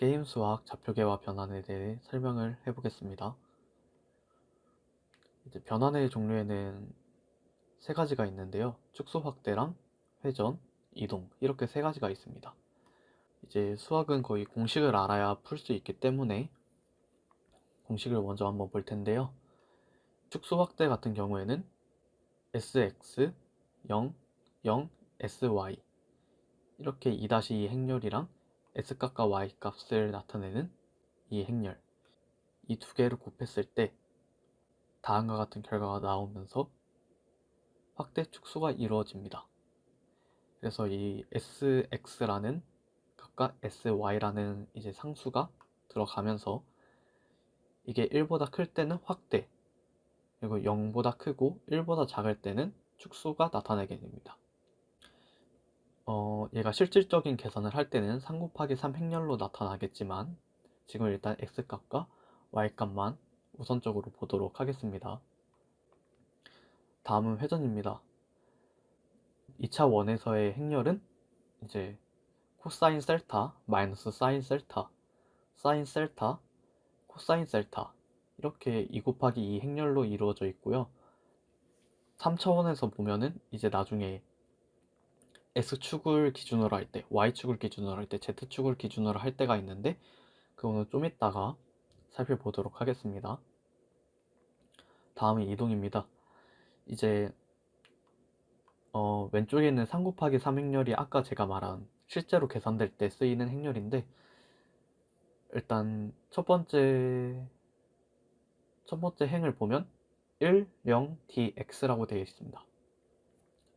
게임 수학 좌표계와 변환에 대해 설명을 해보겠습니다. 이제 변환의 종류에는 세 가지가 있는데요. 축소 확대랑 회전, 이동 이렇게 세 가지가 있습니다. 이제 수학은 거의 공식을 알아야 풀 수 있기 때문에 공식을 먼저 한번 볼 텐데요. 축소 확대 같은 경우에는 sx, 0, 0, sy 이렇게 2-2 행렬이랑 x값과 y값을 나타내는 이 행렬 이 두 개를 곱했을 때 다음과 같은 결과가 나오면서 확대 축소가 이루어집니다. 그래서 이 sx라는 값과 sy라는 이제 상수가 들어가면서 이게 1보다 클 때는 확대, 그리고 0보다 크고 1보다 작을 때는 축소가 나타나게 됩니다. 얘가 실질적인 계산을 할 때는 3 곱하기 3 행렬로 나타나겠지만 지금 일단 x값과 y값만 우선적으로 보도록 하겠습니다. 다음은 회전입니다. 2차 원에서의 행렬은 이제 코사인 셀타 마이너스 사인 셀타, 사인 셀타, 코사인 셀타 이렇게 2 곱하기 2 행렬로 이루어져 있고요. 3차원에서 보면은 이제 나중에 X축을 기준으로 할 때, Y축을 기준으로 할 때, Z축을 기준으로 할 때가 있는데 그거는 좀 이따가 살펴보도록 하겠습니다. 다음은 이동입니다. 이제 왼쪽에 있는 3 곱하기 3 행렬이 아까 제가 말한 실제로 계산될 때 쓰이는 행렬인데 일단 첫 번째 행을 보면 1, 0, dx라고 되어 있습니다.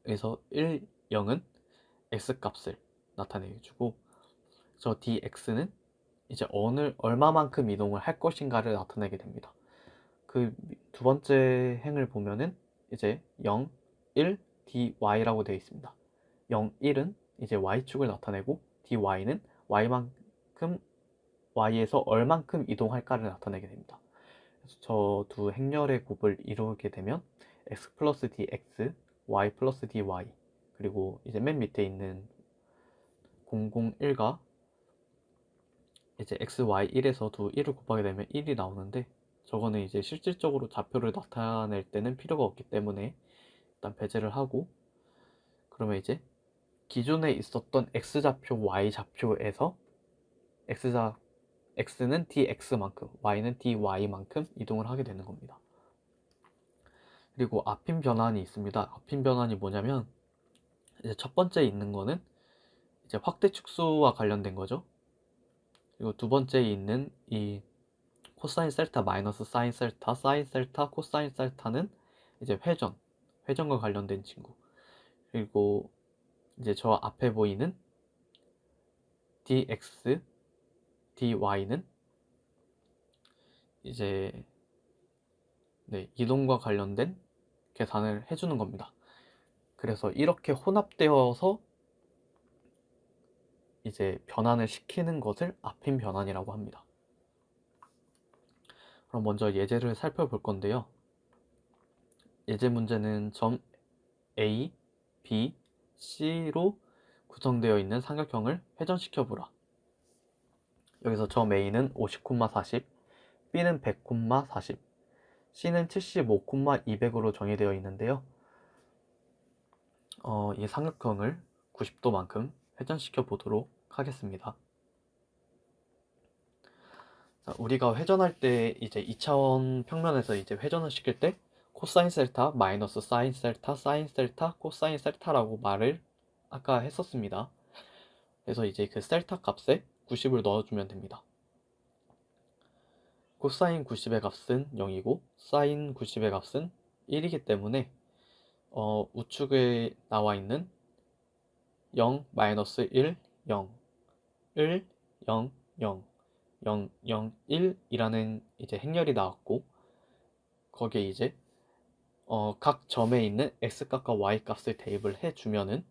그래서 1, 0은 x값을 나타내주고 저 dx는 이제 얼마만큼 이동을 할 것인가를 나타내게 됩니다. 그 두 번째 행을 보면은 이제 0, 1, dy라고 되어 있습니다. 0, 1은 이제 y축을 나타내고 dy는 y만큼 y에서 얼만큼 이동할까를 나타내게 됩니다. 저 두 행렬의 곱을 이루게 되면 x 플러스 dx, y 플러스 dy 그리고 이제 맨 밑에 있는 001과 이제 x, y 1에서 두 1을 곱하게 되면 1이 나오는데 저거는 이제 실질적으로 좌표를 나타낼 때는 필요가 없기 때문에 일단 배제를 하고 그러면 이제 기존에 있었던 x좌표, y좌표에서 x는 dx만큼, y는 dy만큼 이동을 하게 되는 겁니다. 그리고 앞임 변환이 있습니다. 앞임 변환이 뭐냐면 이제 첫 번째 있는 거는 이제 확대 축소와 관련된 거죠. 그리고 두 번째 있는 이 코사인 셀타 마이너스 사인 셀타, 사인 셀타, 코사인 셀타는 이제 회전과 관련된 친구. 그리고 이제 저 앞에 보이는 dx, dy는 이제 이동과 관련된 계산을 해주는 겁니다. 그래서 이렇게 혼합되어서 이제 변환을 시키는 것을 앞임 변환이라고 합니다. 그럼 먼저 예제를 살펴볼 건데요. 예제 문제는 점 A, B, C로 구성되어 있는 삼각형을 회전시켜 보라. 여기서 점 A는 50,40, B는 100,40, C는 75,200으로 정의되어 있는데요. 이 삼각형을 90도만큼 회전시켜 보도록 하겠습니다. 자, 우리가 회전할 때 이제 2차원 평면에서 이제 회전을 시킬 때 코사인 셀타 마이너스 사인 셀타 사인 셀타 코사인 셀타라고 말을 아까 했었습니다. 그래서 이제 그 셀타 값에 90을 넣어주면 됩니다. 코사인 90의 값은 0이고 사인 90의 값은 1이기 때문에 우측에 나와 있는 0, 마이너스 1, 0, 1, 0, 0, 0, 0, 1이라는 이제 행렬이 나왔고 거기에 이제 각 점에 있는 x값과 y값을 대입을 해주면은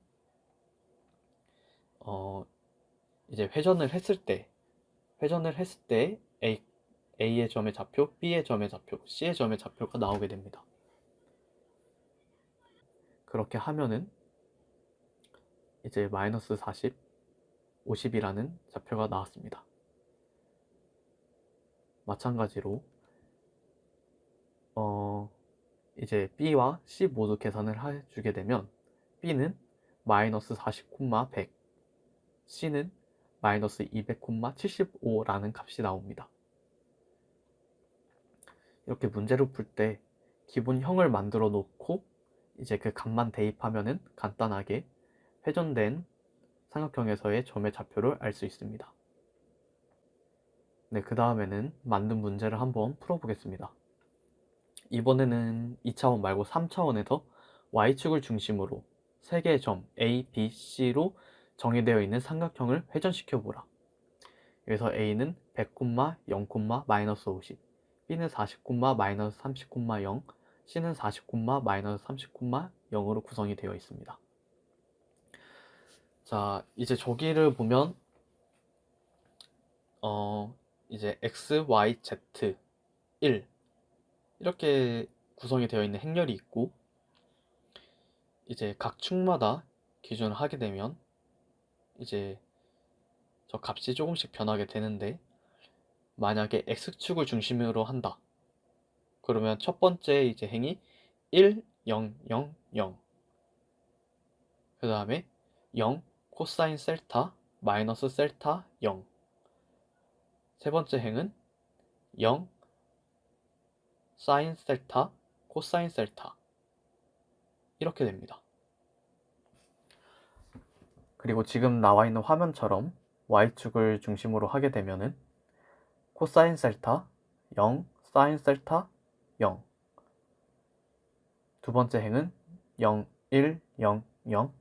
이제 회전을 했을 때 A의 점의 좌표, B의 점의 좌표, C의 점의 좌표가 나오게 됩니다. 그렇게 하면은 이제 마이너스 40, 50이라는 좌표가 나왔습니다. 마찬가지로 이제 B와 C 모두 계산을 해주게 되면 B는 마이너스 40, 100, C는 마이너스 200, 75라는 값이 나옵니다. 이렇게 문제를 풀 때 기본형을 만들어 놓고 이제 그 값만 대입하면은 간단하게 회전된 삼각형에서의 점의 좌표를 알 수 있습니다. 네, 그 다음에는 만든 문제를 한번 풀어보겠습니다. 이번에는 2차원 말고 3차원에서 Y축을 중심으로 3개의 점 A, B, C로 정의되어 있는 삼각형을 회전시켜 보라. 여기서 A는 100, 0, 마이너스 50, B는 40, 마이너스 30, 0, C는 40, 마이너스 30, 0으로 구성이 되어 있습니다. 자, 이제 저기를 보면 이제 X, Y, Z, 1 이렇게 구성이 되어 있는 행렬이 있고 이제 각 축마다 기준을 하게 되면 이제 저 값이 조금씩 변하게 되는데 만약에 X축을 중심으로 한다. 그러면 첫 번째 이제 행이 1, 0, 0, 0. 그 다음에 0, 코사인 셀타, 마이너스 셀타, 0. 세 번째 행은 0, 사인 셀타, 코사인 셀타. 이렇게 됩니다. 그리고 지금 나와 있는 화면처럼 Y축을 중심으로 하게 되면은 코사인 셀타 0, 사인 셀타 0. 두 번째 행은 0, 1, 0, 0.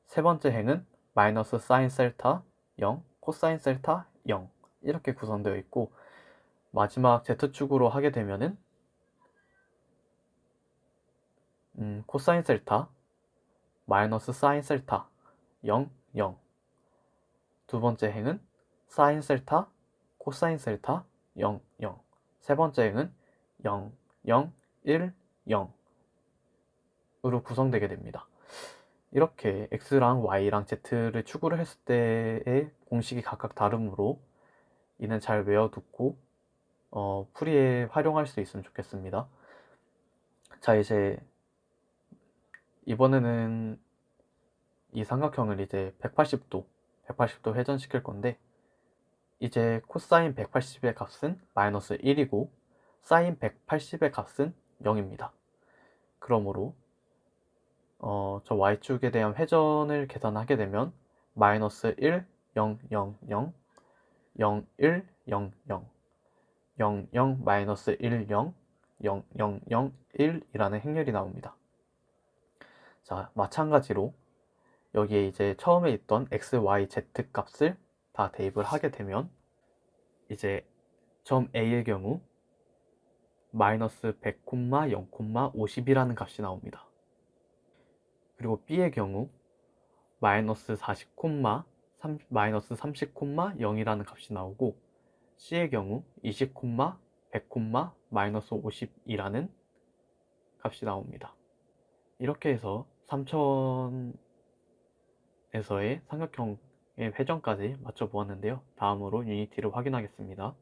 세 번째 행은 마이너스 사인 셀타 0, 코사인 셀타 0. 이렇게 구성되어 있고 마지막 Z축으로 하게 되면은 코사인 셀타 마이너스 사인 셀타 0, 0. 두 번째 행은 사인 셀타 코사인 셀타 0, 0. 세 번째 행은 0, 0, 1, 0으로 구성되게 됩니다. 이렇게 X랑 Y랑 Z를 추구를 했을 때의 공식이 각각 다르므로 이는 잘 외워두고 풀이에 활용할 수 있으면 좋겠습니다. 자, 이제 이번에는 이 삼각형을 이제 180도 회전시킬 건데 이제 코사인 180의 값은 마이너스 1이고 사인 180의 값은 0입니다. 그러므로 저 Y축에 대한 회전을 계산하게 되면 마이너스 1, 0, 0, 0, 0, 1, 0, 0, 0, 0, 마이너스 1, 0, 0, 0, 0, 1이라는 행렬이 나옵니다. 자, 마찬가지로 여기에 이제 처음에 있던 x, y, z 값을 다 대입을 하게 되면 이제 점 A의 경우 마이너스 100, 0, 50이라는 값이 나옵니다. 그리고 B의 경우 마이너스 40, 마이너스 30, 0이라는 값이 나오고 C의 경우 20, 100, 마이너스 50이라는 값이 나옵니다. 이렇게 해서 3차원에서의 삼각형의 회전까지 맞춰보았는데요. 다음으로 유니티를 확인하겠습니다.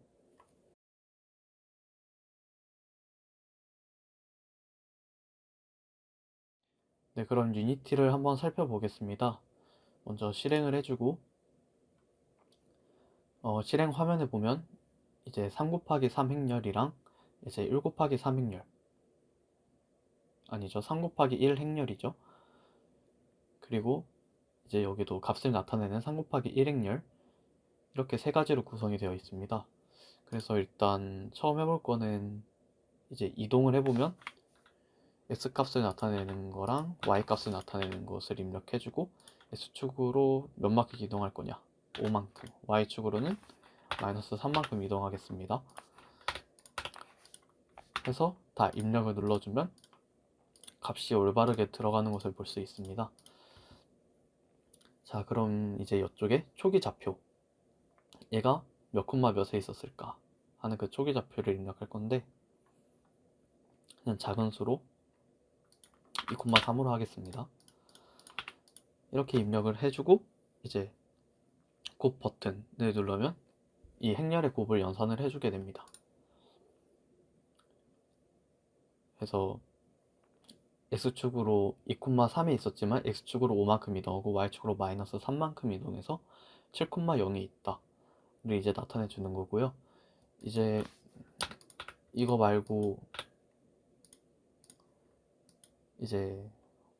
네, 그럼 유니티를 한번 살펴보겠습니다. 먼저 실행을 해주고 실행 화면에 보면 이제 3 곱하기 3 행렬이랑 이제 1 곱하기 3 행렬 아니죠, 3 곱하기 1 행렬이죠. 그리고 이제 여기도 값을 나타내는 3 곱하기 1 행렬 이렇게 세 가지로 구성이 되어 있습니다. 그래서 일단 처음 해볼 거는 이제 이동을 해보면 x값을 나타내는 거랑 y값을 나타내는 것을 입력해주고 x축으로 몇 만큼 이동할 거냐 5만큼, y축으로는 마이너스 3만큼 이동하겠습니다. 해서 다 입력을 눌러주면 값이 올바르게 들어가는 것을 볼 수 있습니다. 자, 그럼 이제 이쪽에 초기 좌표 얘가 몇 콤마 몇에 있었을까 하는 그 초기 좌표를 입력할 건데 그냥 작은 수로 2,3으로 하겠습니다. 이렇게 입력을 해주고 이제 곧 버튼을 누르면 이 행렬의 곱을 연산을 해주게 됩니다. 그래서 x축으로 2,3이 있었지만 x축으로 5만큼 이동하고 y축으로 마이너스 3만큼 이동해서 7,0이 있다를 이제 나타내 주는 거고요. 이제 이거 말고 이제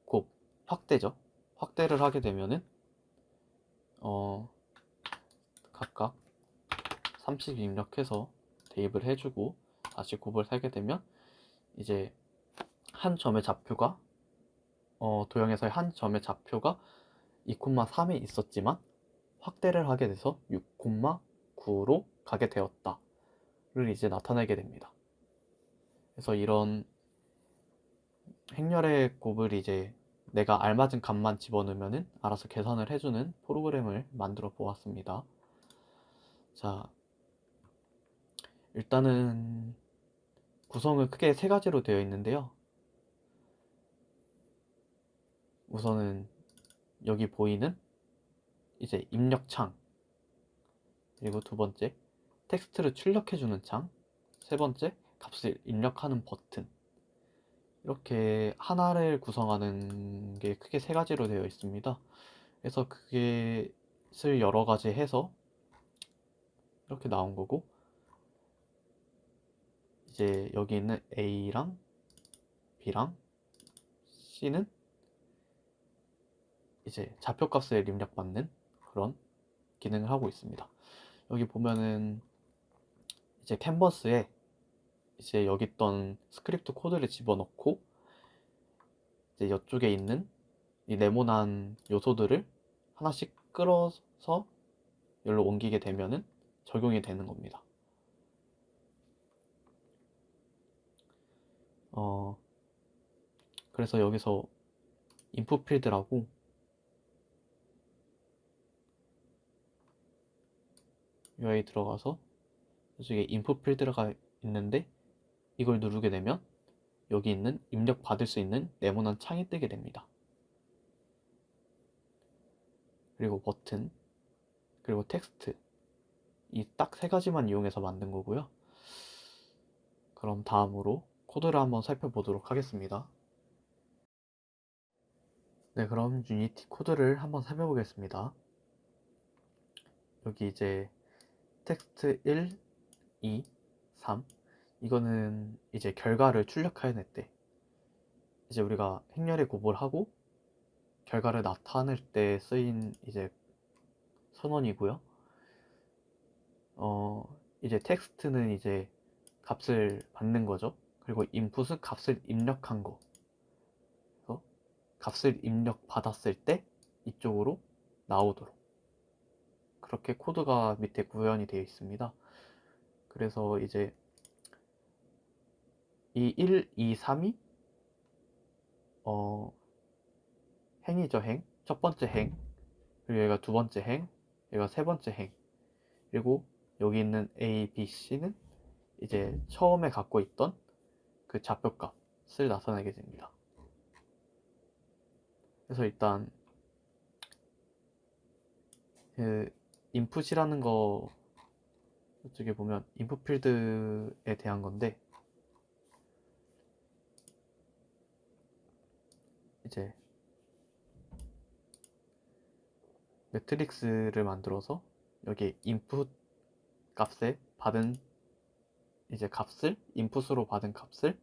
곱 확대죠. 확대를 하게 되면은 각각 30 입력해서 대입을 해주고 다시 곱을 세게 되면 이제 한 점의 좌표가 도형에서의 한 점의 좌표가 2,3에 있었지만 확대를 하게 돼서 6,9로 가게 되었다를 이제 나타내게 됩니다. 그래서 이런 행렬의 곱을 이제 내가 알맞은 값만 집어넣으면 알아서 계산을 해주는 프로그램을 만들어 보았습니다. 자, 일단은 구성은 크게 세 가지로 되어 있는데요. 우선은 여기 보이는 이제 입력창, 그리고 두 번째 텍스트를 출력해주는 창, 세 번째 값을 입력하는 버튼, 이렇게 하나를 구성하는 게 크게 세 가지로 되어 있습니다. 그래서 그것을 여러 가지 해서 이렇게 나온 거고, 이제 여기 있는 A랑 B랑 C는 이제 좌표값을 입력받는 그런 기능을 하고 있습니다. 여기 보면은 이제 캔버스에 이제 여기 있던 스크립트 코드를 집어넣고 이제 이쪽에 있는 이 네모난 요소들을 하나씩 끌어서 여기로 옮기게 되면은 적용이 되는 겁니다. 그래서 여기서 인풋 필드라고 여기 들어가서 이쪽에 인풋 필드가 있는데 이걸 누르게 되면 여기 있는 입력 받을 수 있는 네모난 창이 뜨게 됩니다. 그리고 버튼, 그리고 텍스트, 이 딱 세 가지만 이용해서 만든 거고요. 그럼 다음으로 코드를 한번 살펴보도록 하겠습니다. 네, 그럼 유니티 코드를 한번 살펴보겠습니다. 여기 이제 텍스트 1, 2, 3, 이거는 이제 결과를 출력해낼 때 이제 우리가 행렬에 곱을 하고 결과를 나타낼 때 쓰인 이제 선언이고요. 이제 텍스트는 이제 값을 받는 거죠. 그리고 인풋은 값을 입력한 거. 그래서 값을 입력 받았을 때 이쪽으로 나오도록 그렇게 코드가 밑에 구현이 되어 있습니다. 그래서 이제 이 1, 2, 3이 행이죠, 행. 첫 번째 행, 그리고 여기가 두 번째 행, 여기가 세 번째 행, 그리고 여기 있는 A, B, C는 이제 처음에 갖고 있던 그 좌표값을 나타내게 됩니다. 그래서 일단 그 인풋이라는 거 이쪽에 보면 인풋 필드에 대한 건데 이제 매트릭스를 만들어서 여기 인풋 값에 받은 이제 값을 인풋으로 받은 값을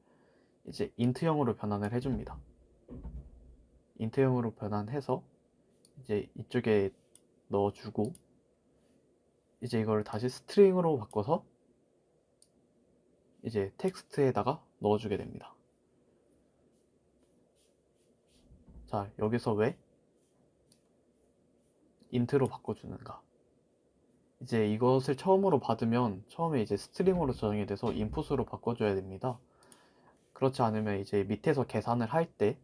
이제 인트형으로 변환을 해줍니다. 인트형으로 변환해서 이제 이쪽에 넣어주고 이제 이걸 다시 스트링으로 바꿔서 이제 텍스트에다가 넣어주게 됩니다. 자, 여기서 왜 인트로 바꿔주는가? 이제 이것을 처음으로 받으면 처음에 이제 스트링으로 저장이 돼서 인풋으로 바꿔줘야 됩니다. 그렇지 않으면 이제 밑에서 계산을 할 때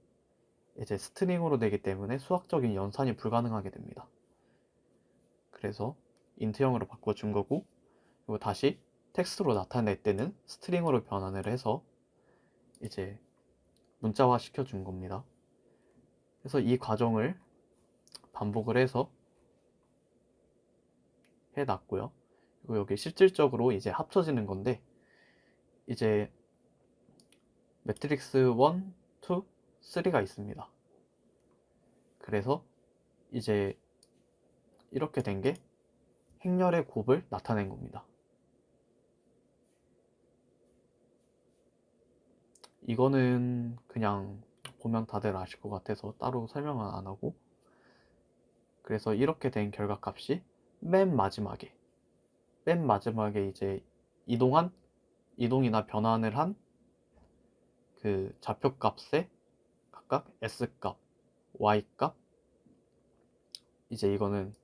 이제 스트링으로 되기 때문에 수학적인 연산이 불가능하게 됩니다. 그래서 인트형으로 바꿔준 거고, 그리고 다시 텍스트로 나타낼 때는 스트링으로 변환을 해서 이제 문자화 시켜준 겁니다. 그래서 이 과정을 반복을 해서 해놨고요. 그리고 여기 실질적으로 이제 합쳐지는 건데, 이제 매트릭스 1, 2, 3가 있습니다. 그래서 이제 이렇게 된 게 행렬의 곱을 나타낸 겁니다. 이거는 그냥 보면 다들 아실 것 같아서 따로 설명은 안 하고, 그래서 이렇게 된 결과값이 맨 마지막에 이제 이동이나 변환을 한 그 좌표값에 각각 S값, Y값, 이제 이거는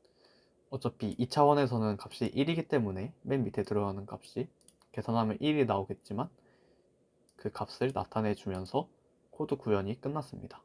어차피 2차원에서는 값이 1이기 때문에 맨 밑에 들어가는 값이 계산하면 1이 나오겠지만 그 값을 나타내 주면서 코드 구현이 끝났습니다.